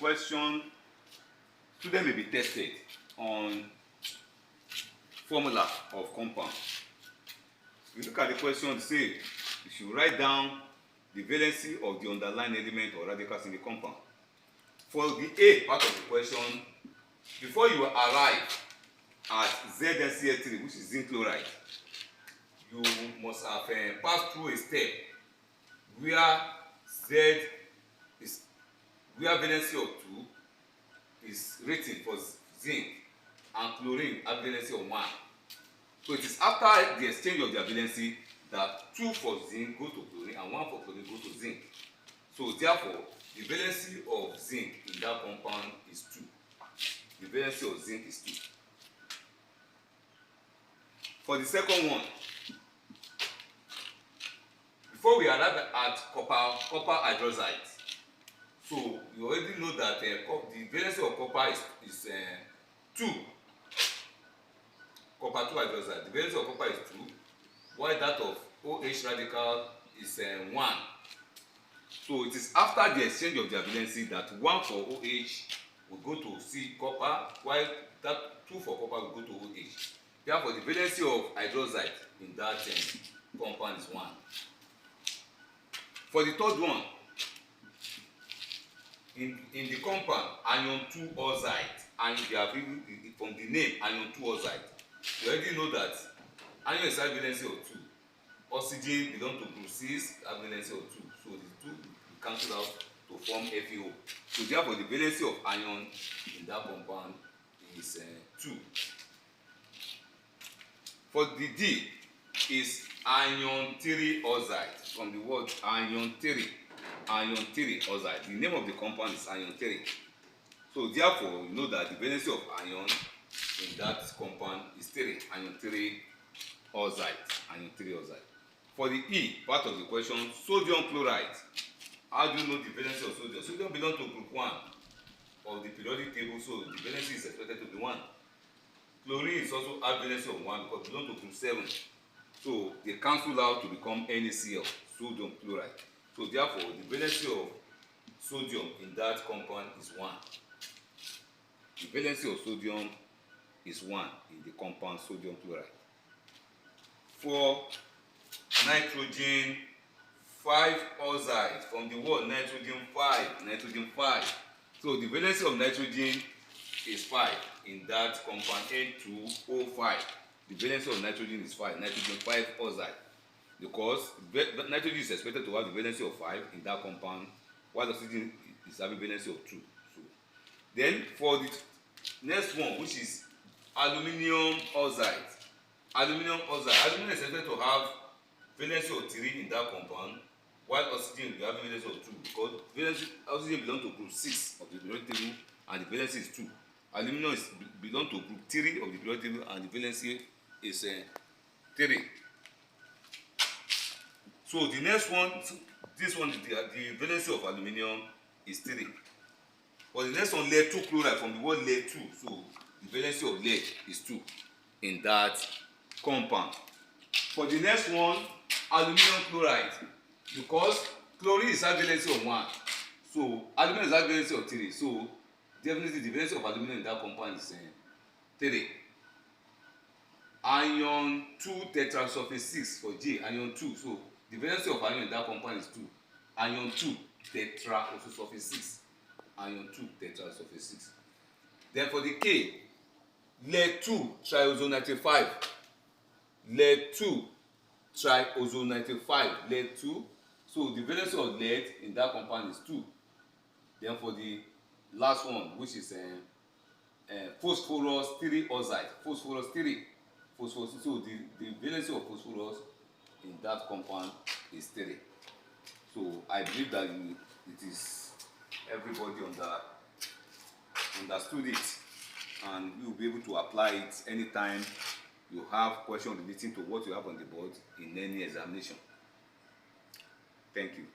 question, students may be tested on formula of compound. If you look at the question, say you should write down the valency of the underlying element or radicals in the compound. For the A part of the question, before you arrive at ZnCl3, which is zinc chloride, you must have passed through a step where valency of 2 is written for zinc and chlorine have valency of 1. So it is after the exchange of their valency that 2 for zinc go to chlorine and 1 for chlorine go to zinc. So therefore, the valency of zinc in that compound is 2. The valency of zinc is 2. For the second one, before we arrive at copper hydroxide, so you already know that the valency of copper is 2. Copper 2 hydroxide. The valency of copper is 2, while that of OH radical is 1. So it is after the exchange of their valency that 1 for OH will go to copper, while that 2 for copper will go to OH. Therefore, the valency of hydroxide in that compound is 1. For the third one, in the compound iron 2 oxide, and you have from the name iron 2 oxide, you already know that iron is have valency of 2. Oxygen belong to group 6, have valency of 2. So the 2 will cancel out to form FeO. So therefore, the valency of iron in that compound is 2. For the D is iron 3 oxide, from the word iron 3 oxide. The name of the compound is iron 3. So therefore, you know that the valency of iron in that compound is 3, iron 3 oxide, iron 3 oxide. For the E part of the question, sodium chloride. How do you know the valency of sodium? Sodium belongs to group 1 of the periodic table, so the valency is expected to be 1. Chlorine is also have valency of 1 because it belongs to group 7. So they cancel out to become NaCl, sodium chloride. So therefore, the valency of sodium in that compound is 1. The valency of sodium is 1 in the compound sodium chloride. For nitrogen 5 oxide, from the word nitrogen 5. So the valency of nitrogen is 5 in that compound N2O5. The valency of nitrogen is 5, nitrogen 5 oxide, because nitrogen is expected to have the valency of 5 in that compound, while oxygen is having valency of 2. So then for the next one, which is aluminium oxide. Aluminium is expected to have valency of 3 in that compound, while oxygen will have valency of 2, because oxygen belongs to group 6 of the periodic table and the valency is 2. Aluminum belongs to group 3 of the periodic table and the valency is 3. So the next one, this one, the valency of aluminium is 3. For the next one, lead 2 chloride, from the word lead 2, so the valency of lead is 2 in that compound. For the next one, aluminum chloride, because chlorine is have valency of 1, so aluminum is have valency of 3, so definitely the valency of aluminum in that compound is 3. Iron 2 tetrasulfate 6 for J, iron 2, so the valency of iron in that compound is 2. Iron 2 tetrasulfate 6, iron 2 tetrasulfate 6. Then for the K, lead 2 triozonate 2, so the valency of lead in that compound is 2. Then for the last one, which is phosphorus 3 oxide, so the valency of phosphorus in that compound is 3. So I believe that it is everybody understood it, and you will be able to apply it anytime you have questions relating to what you have on the board in any examination. Thank you.